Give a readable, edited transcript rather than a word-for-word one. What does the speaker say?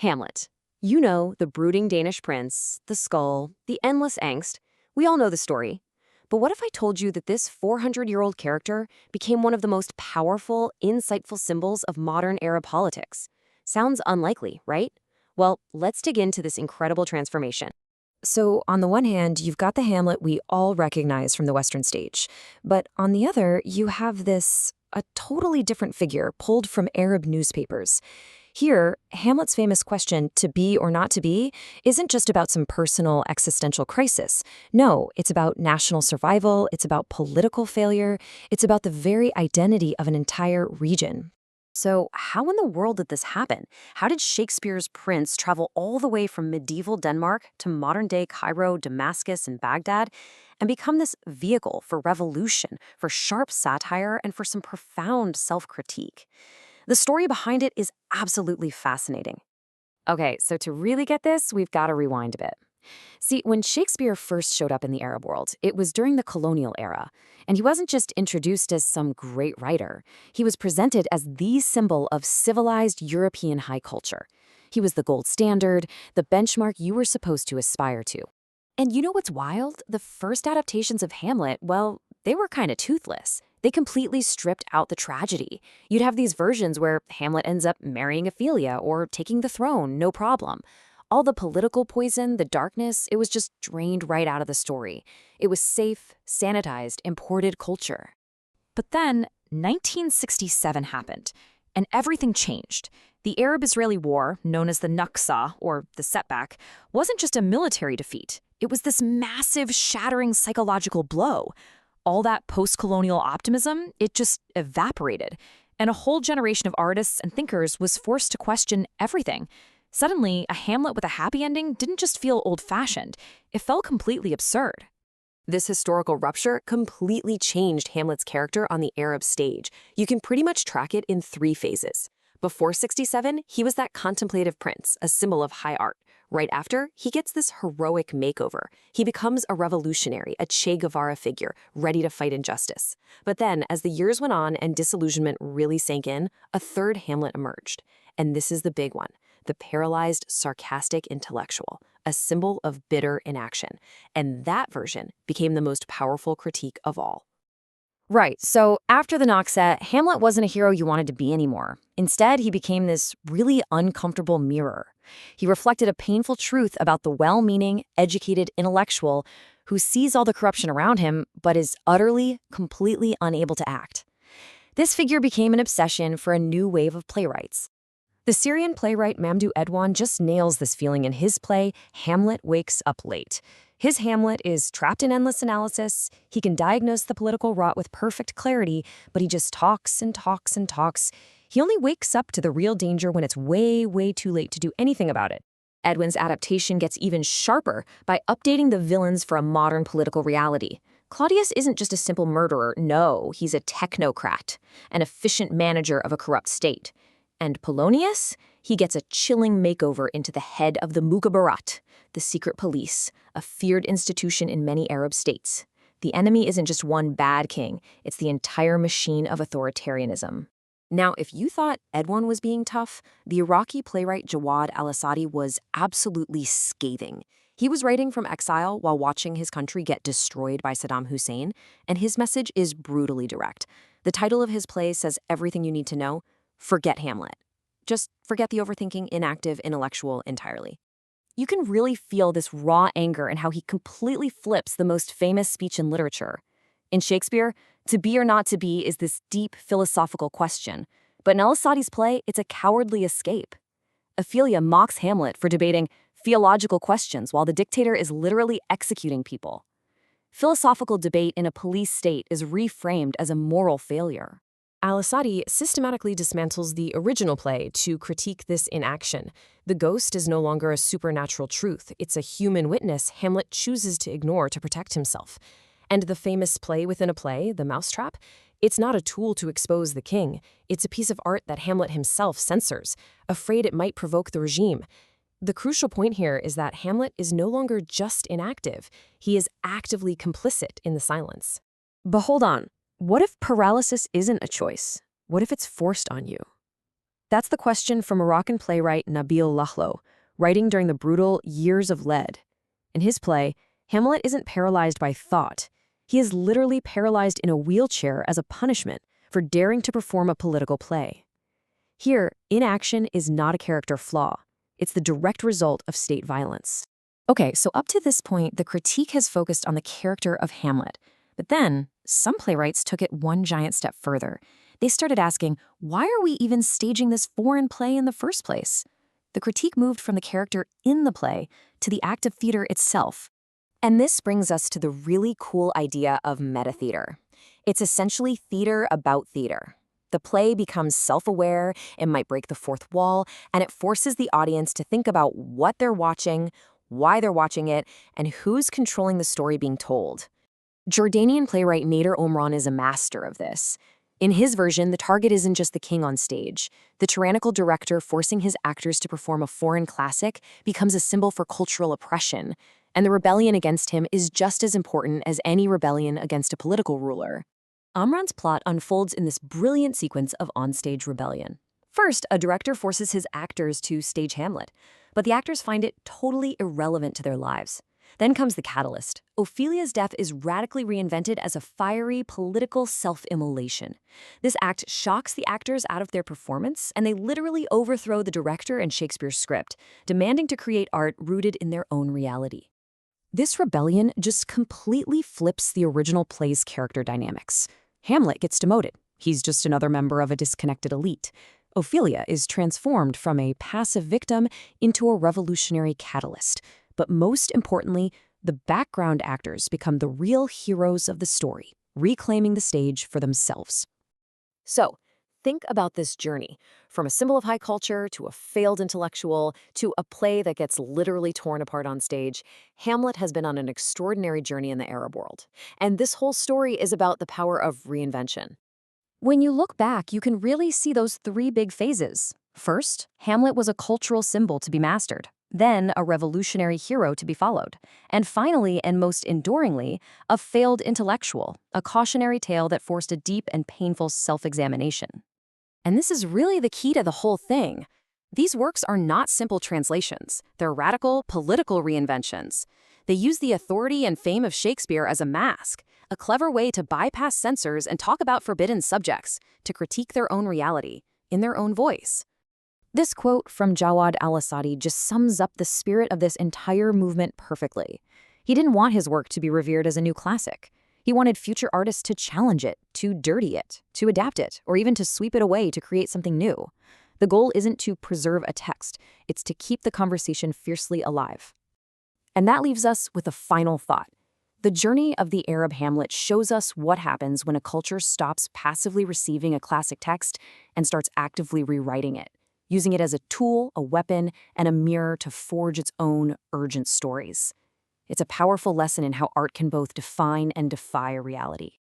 Hamlet. You know, the brooding Danish prince, the skull, the endless angst. We all know the story. But what if I told you that this 400-year-old character became one of the most powerful, insightful symbols of modern era politics? Sounds unlikely, right? Well, let's dig into this incredible transformation. So, on the one hand, you've got the Hamlet we all recognize from the Western stage. But on the other, you have a totally different figure pulled from Arab newspapers. Here, Hamlet's famous question, to be or not to be, isn't just about some personal existential crisis. No, it's about national survival, it's about political failure, it's about the very identity of an entire region. So, how in the world did this happen? How did Shakespeare's prince travel all the way from medieval Denmark to modern-day Cairo, Damascus, and Baghdad and become this vehicle for revolution, for sharp satire, and for some profound self-critique? The story behind it is absolutely fascinating. Okay, so to really get this, we've got to rewind a bit. See, when Shakespeare first showed up in the Arab world, it was during the colonial era, and he wasn't just introduced as some great writer. He was presented as the symbol of civilized European high culture. He was the gold standard, the benchmark you were supposed to aspire to. And you know what's wild? The first adaptations of Hamlet, well, they were kind of toothless. They completely stripped out the tragedy. You'd have these versions where Hamlet ends up marrying Ophelia or taking the throne, no problem. All the political poison, the darkness, it was just drained right out of the story. It was safe, sanitized, imported culture. But then, 1967 happened, and everything changed. The Arab-Israeli War, known as the Naksa, or the setback, wasn't just a military defeat. It was this massive, shattering psychological blow. All that post-colonial optimism, it just evaporated. And a whole generation of artists and thinkers was forced to question everything. Suddenly, a Hamlet with a happy ending didn't just feel old-fashioned. It felt completely absurd. This historical rupture completely changed Hamlet's character on the Arab stage. You can pretty much track it in 3 phases. Before 67, he was that contemplative prince, a symbol of high art. Right after, he gets this heroic makeover. He becomes a revolutionary, a Che Guevara figure, ready to fight injustice. But then, as the years went on and disillusionment really sank in, a third Hamlet emerged. And this is the big one. The paralyzed, sarcastic intellectual, a symbol of bitter inaction. And that version became the most powerful critique of all. Right, so after the Naksa, Hamlet wasn't a hero you wanted to be anymore. Instead, he became this really uncomfortable mirror. He reflected a painful truth about the well-meaning, educated intellectual who sees all the corruption around him but is utterly, completely unable to act. This figure became an obsession for a new wave of playwrights. The Syrian playwright Mamdouh Edwan just nails this feeling in his play, Hamlet Wakes Up Late. His Hamlet is trapped in endless analysis. He can diagnose the political rot with perfect clarity, but he just talks and talks and talks. He only wakes up to the real danger when it's way, way too late to do anything about it. Edwin's adaptation gets even sharper by updating the villains for a modern political reality. Claudius isn't just a simple murderer, no, he's a technocrat, an efficient manager of a corrupt state. And Polonius? He gets a chilling makeover into the head of the Mukhabarat, the secret police, a feared institution in many Arab states. The enemy isn't just one bad king, it's the entire machine of authoritarianism. Now, if you thought Edwan was being tough, the Iraqi playwright Jawad al-Asadi was absolutely scathing. He was writing from exile while watching his country get destroyed by Saddam Hussein, and his message is brutally direct. The title of his play says everything you need to know. Forget Hamlet. Just forget the overthinking, inactive intellectual entirely. You can really feel this raw anger and how he completely flips the most famous speech in literature. In Shakespeare, to be or not to be is this deep philosophical question. But in al-Asadi's play, it's a cowardly escape. Ophelia mocks Hamlet for debating theological questions while the dictator is literally executing people. Philosophical debate in a police state is reframed as a moral failure. Al-Asadi systematically dismantles the original play to critique this inaction. The ghost is no longer a supernatural truth. It's a human witness Hamlet chooses to ignore to protect himself. And the famous play within a play, The Mousetrap, it's not a tool to expose the king. It's a piece of art that Hamlet himself censors, afraid it might provoke the regime. The crucial point here is that Hamlet is no longer just inactive. He is actively complicit in the silence. But hold on. What if paralysis isn't a choice? What if it's forced on you? That's the question from Moroccan playwright Nabil Lahlou, writing during the brutal Years of Lead. In his play, Hamlet isn't paralyzed by thought. He is literally paralyzed in a wheelchair as a punishment for daring to perform a political play. Here, inaction is not a character flaw. It's the direct result of state violence. Okay, so up to this point, the critique has focused on the character of Hamlet. But then, some playwrights took it one giant step further. They started asking, why are we even staging this foreign play in the first place? The critique moved from the character in the play to the act of theater itself. And this brings us to the really cool idea of metatheater. It's essentially theater about theater. The play becomes self-aware, it might break the fourth wall, and it forces the audience to think about what they're watching, why they're watching it, and who's controlling the story being told. Jordanian playwright Nader Omran is a master of this. In his version, the target isn't just the king on stage. The tyrannical director forcing his actors to perform a foreign classic becomes a symbol for cultural oppression, and the rebellion against him is just as important as any rebellion against a political ruler. Omran's plot unfolds in this brilliant sequence of onstage rebellion. First, a director forces his actors to stage Hamlet, but the actors find it totally irrelevant to their lives. Then comes the catalyst. Ophelia's death is radically reinvented as a fiery political self-immolation. This act shocks the actors out of their performance, and they literally overthrow the director and Shakespeare's script, demanding to create art rooted in their own reality. This rebellion just completely flips the original play's character dynamics. Hamlet gets demoted. He's just another member of a disconnected elite. Ophelia is transformed from a passive victim into a revolutionary catalyst. But most importantly, the background actors become the real heroes of the story, reclaiming the stage for themselves. So, think about this journey, from a symbol of high culture to a failed intellectual to a play that gets literally torn apart on stage. Hamlet has been on an extraordinary journey in the Arab world. And this whole story is about the power of reinvention. When you look back, you can really see those three big phases. First, Hamlet was a cultural symbol to be mastered. Then, a revolutionary hero to be followed. And finally, and most enduringly, a failed intellectual, a cautionary tale that forced a deep and painful self-examination. And this is really the key to the whole thing. These works are not simple translations. They're radical, political reinventions. They use the authority and fame of Shakespeare as a mask, a clever way to bypass censors and talk about forbidden subjects, to critique their own reality, in their own voice. This quote from Jawad al-Asadi just sums up the spirit of this entire movement perfectly. He didn't want his work to be revered as a new classic. He wanted future artists to challenge it, to dirty it, to adapt it, or even to sweep it away to create something new. The goal isn't to preserve a text, it's to keep the conversation fiercely alive. And that leaves us with a final thought. The journey of the Arab Hamlet shows us what happens when a culture stops passively receiving a classic text and starts actively rewriting it, using it as a tool, a weapon, and a mirror to forge its own urgent stories. It's a powerful lesson in how art can both define and defy reality.